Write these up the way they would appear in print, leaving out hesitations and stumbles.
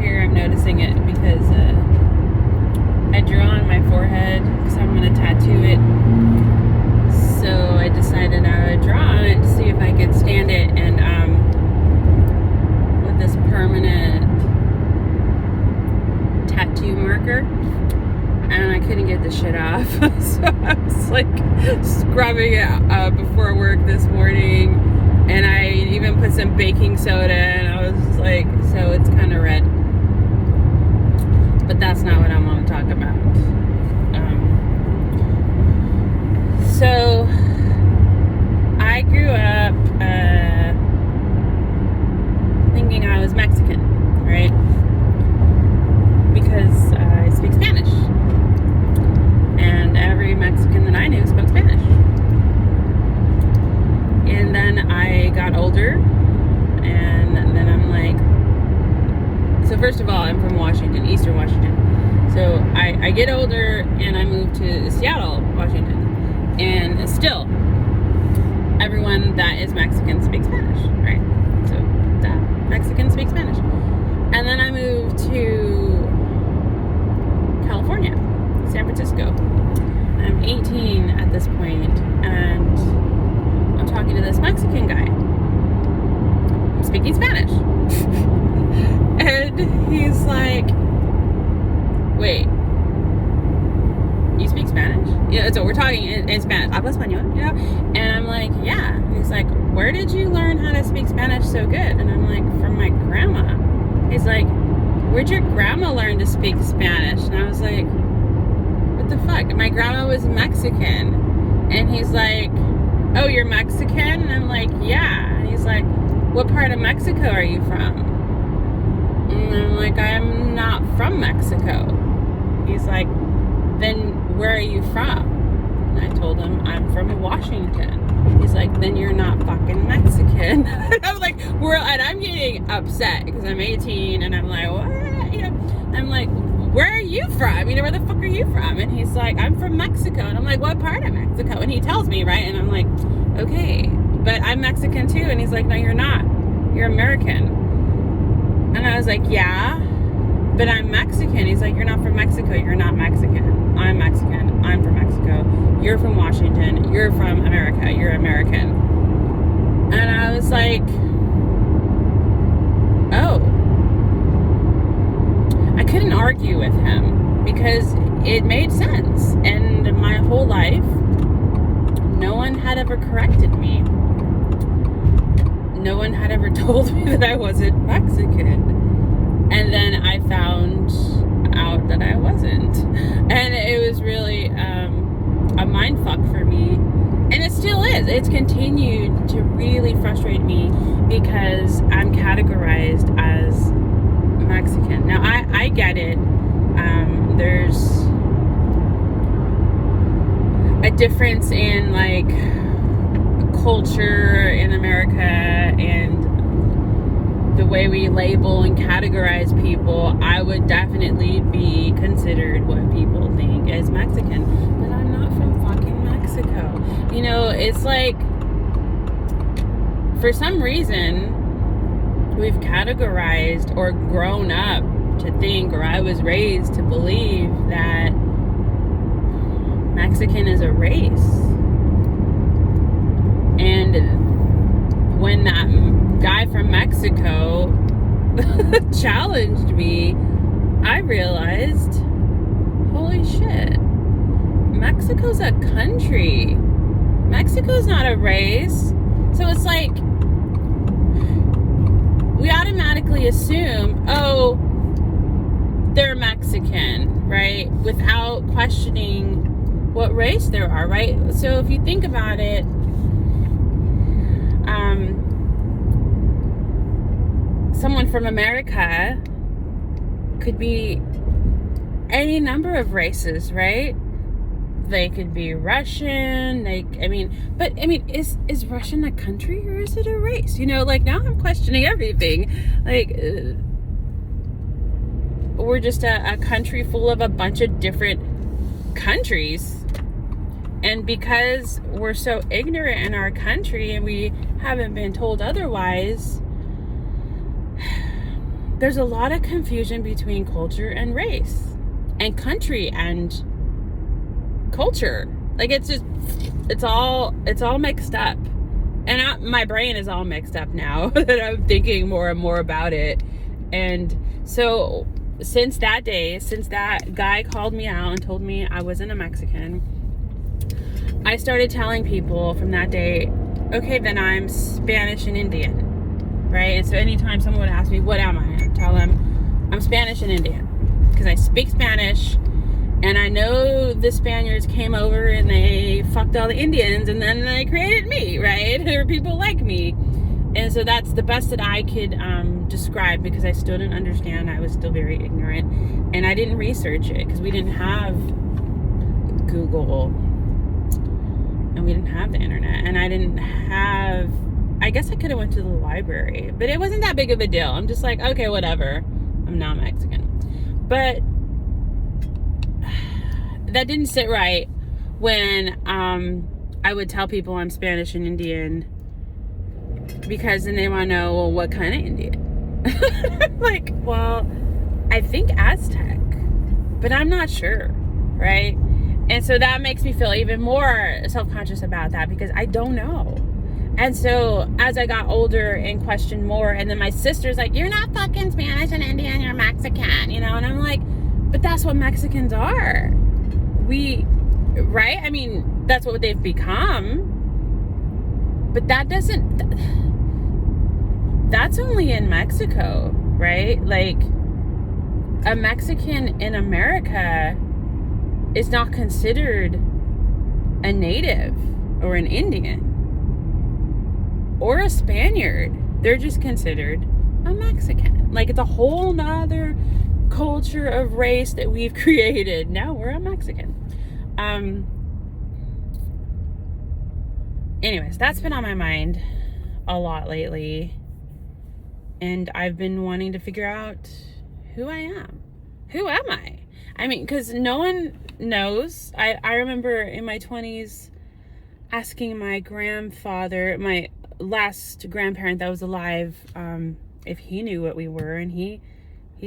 here, I'm noticing it because I drew on my forehead because I'm going to tattoo it. So I decided I would draw on it to see if I could stand it. And with this permanent tattoo marker, and I couldn't get the shit off. So I was like scrubbing it before work this morning, and I even put some baking soda, and I was like, so it's kind of red. But that's not what I want to talk about. So I grew up thinking I was Mexican, right? Because I speak Spanish. And every Mexican that I knew spoke Spanish. And then I got older, and then I'm like, so first of all, I'm from Washington, Eastern Washington. So I get older and I moved to Seattle, Washington. And still, everyone that is Mexican speaks Spanish, right? So that Mexicans speak Spanish. And then I moved to California, San Francisco. I'm 18 at this point, and I'm talking to this Mexican guy. I'm speaking Spanish. And he's like, wait, you speak Spanish? Yeah, so we're talking in Spanish. Habla español, you know? And I'm like, yeah. And he's like, where did you learn how to speak Spanish so good? And I'm like, from my grandma. He's like, where'd your grandma learn to speak Spanish? And I was like, what the fuck? My grandma was Mexican. And he's like, oh, you're Mexican? And I'm like, yeah. And he's like, what part of Mexico are you from? And I'm like, I'm not from Mexico. He's like, then where are you from? And I told him, I'm from Washington. He's like, then you're not fucking Mexican. And I'm like, and I'm getting upset because I'm 18, and I'm like, what? You know, I'm like, where are you from? You know, where the fuck are you from? And he's like, I'm from Mexico. And I'm like, what part of Mexico? And he tells me, right? And I'm like, okay, but I'm Mexican too. And he's like, no, you're not. You're American. And I was like, yeah, but I'm Mexican. He's like, you're not from Mexico. You're not Mexican. I'm Mexican. I'm from Mexico. You're from Washington. You're from America. You're American. And I was like, oh. I couldn't argue with him because it made sense. And my whole life, no one had ever corrected me. No one had ever told me that I wasn't Mexican. And then I found out that I wasn't. And it was really a mind fuck for me. And it still is. It's continued to really frustrate me because I'm categorized as Mexican. Now, I get it. There's a difference in, like, culture in America and the way we label and categorize people. I would definitely be considered what people think is Mexican, but I'm not from fucking Mexico. You know, it's like, for some reason, we've categorized or grown up to think, or I was raised to believe that Mexican is a race. And when that guy from Mexico challenged me, I realized, holy shit, Mexico's a country. Mexico's not a race. So it's like, we automatically assume, oh, they're Mexican, right? Without questioning what race there are, right? So if you think about it, someone from America could be any number of races, right? They could be Russian. Is Russian a country or is it a race? You know, like, now I'm questioning everything. Like, we're just a country full of a bunch of different countries. And because we're so ignorant in our country and we haven't been told otherwise, there's a lot of confusion between culture and race and country and culture. Like, it's all mixed up. And my brain is all mixed up now that I'm thinking more and more about it. And so since that day, since that guy called me out and told me I wasn't a Mexican, I started telling people from that day, okay, then I'm Spanish and Indian, right? And so anytime someone would ask me, what am I? I'd tell them, I'm Spanish and Indian, because I speak Spanish. And I know the Spaniards came over and they fucked all the Indians and then they created me, right? There were people like me. And so that's the best that I could describe, because I still didn't understand. I was still very ignorant. And I didn't research it because we didn't have Google. And we didn't have the internet. And I guess I could have went to the library. But it wasn't that big of a deal. I'm just like, okay, whatever. I'm not Mexican. But that didn't sit right when I would tell people I'm Spanish and Indian, because then they want to know, well, what kind of Indian? Like, well, I think Aztec, but I'm not sure, right? And so that makes me feel even more self-conscious about that, because I don't know. And so as I got older and questioned more, and then my sister's like, you're not fucking Spanish and Indian, you're Mexican, you know? And I'm like, but that's what Mexicans are. Right? I mean, that's what they've become. But that's only in Mexico, right? Like, a Mexican in America is not considered a native or an Indian or a Spaniard. They're just considered a Mexican. Like, it's a whole nother culture of race that we've created. Now we're a Mexican. Anyways, that's been on my mind a lot lately, and I've been wanting to figure out who I am. Who am I? I mean, because no one knows. I remember in my 20s asking my grandfather, my last grandparent that was alive, if he knew what we were, and he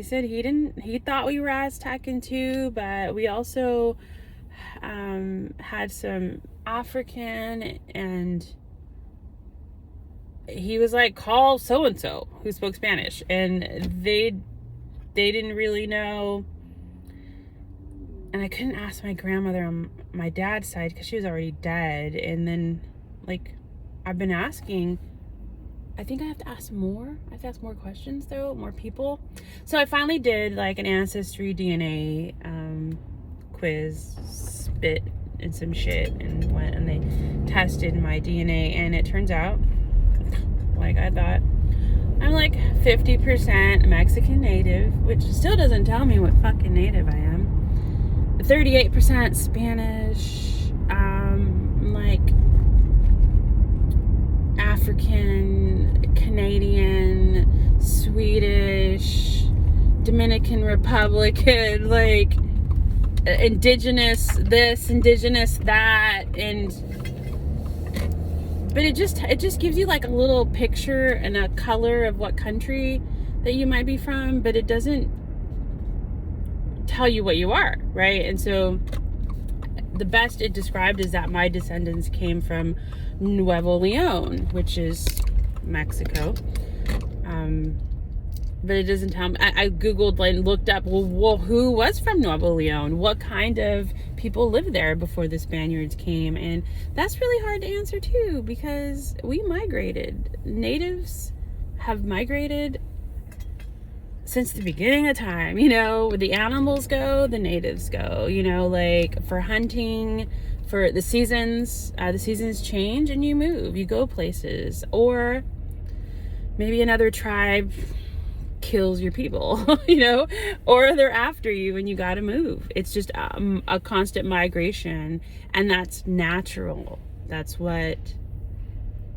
said he thought we were Aztecan too, but we also had some African, and he was like, call so-and-so who spoke Spanish, and they didn't really know. And I couldn't ask my grandmother on my dad's side because she was already dead. And then, like, I've been asking, I think I have to ask more. I have to ask more questions, though, more people. So I finally did, like, an ancestry DNA quiz, spit and some shit, and went and they tested my DNA, and it turns out, like I thought, I'm like 50% Mexican native, which still doesn't tell me what fucking native I am. 38% Spanish, like African, Canadian, Swedish, Dominican Republican, like indigenous this, indigenous that, but it just gives you like a little picture and a color of what country that you might be from, but it doesn't tell you what you are, right? And so the best it described is that my descendants came from Nuevo Leon, which is Mexico. But it doesn't tell me. I Googled and looked up, well, who was from Nuevo Leon? What kind of people lived there before the Spaniards came? And that's really hard to answer too, because we migrated. Natives have migrated since the beginning of time. You know, where the animals go, the natives go. You know, like for hunting, for the seasons change and you move, you go places. Or maybe another tribe kills your people, you know, or they're after you and you got to move. It's just a constant migration, and that's natural. That's what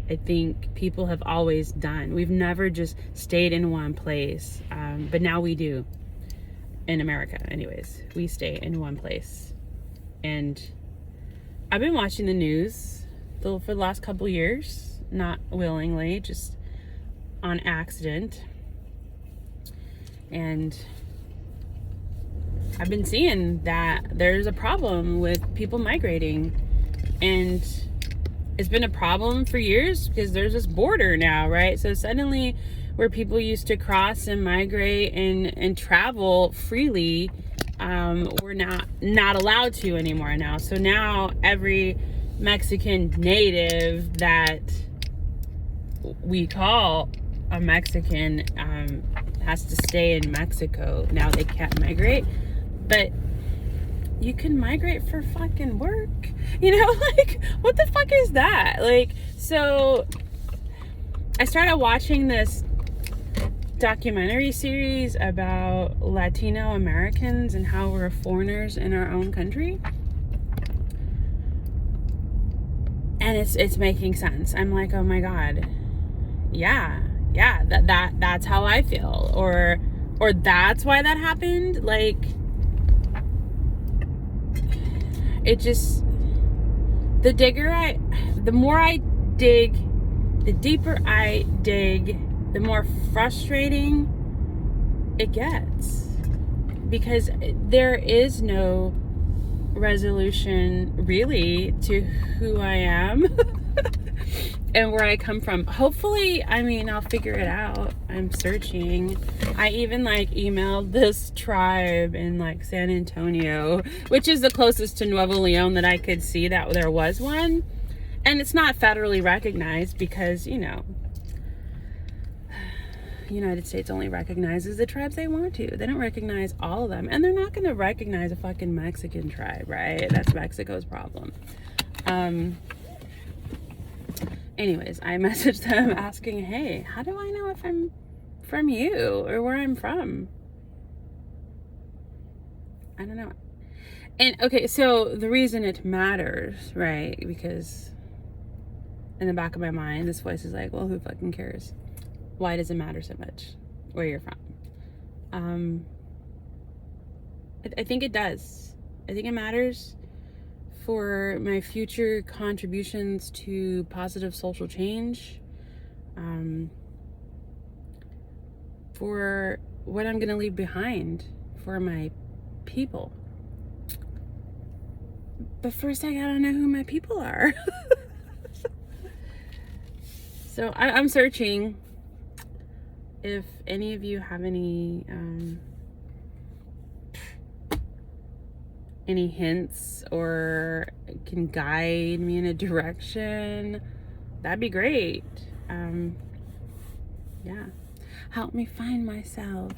I think people have always done. We've never just stayed in one place, but now we do. In America, anyways, we stay in one place. And I've been watching the news for the last couple years, not willingly, just on accident. And I've been seeing that there's a problem with people migrating, and it's been a problem for years because there's this border now, right? So suddenly, where people used to cross and migrate and travel freely, we're not allowed to anymore now. So now every Mexican native that we call a Mexican has to stay in Mexico. Now they can't migrate, but you can migrate for fucking work. You know, like, what the fuck is that? Like, so I started watching this documentary series about Latino Americans and how we're foreigners in our own country. And it's making sense. I'm like, oh my God. Yeah, that's how I feel. Or that's why that happened. Like, it just, the more I dig, the deeper I dig, the more frustrating it gets, because there is no resolution really to who I am and where I come from. Hopefully, I mean, I'll figure it out. I'm searching. I even like emailed this tribe in like San Antonio, which is the closest to Nuevo Leon that I could see that there was one. And it's not federally recognized because, you know, the United States only recognizes the tribes they want to. They don't recognize all of them. And they're not going to recognize a fucking Mexican tribe, right? That's Mexico's problem. Anyways, I messaged them asking, hey, how do I know if I'm from you or where I'm from? I don't know. And okay, so the reason it matters, right? Because in the back of my mind, this voice is like, well, who fucking cares? Why does it matter so much where you're from? I think it does. I think it matters for my future contributions to positive social change, for what I'm going to leave behind for my people. But first, I gotta know who my people are. So I'm searching. If any of you have any hints or can guide me in a direction, that'd be great. Yeah, help me find myself.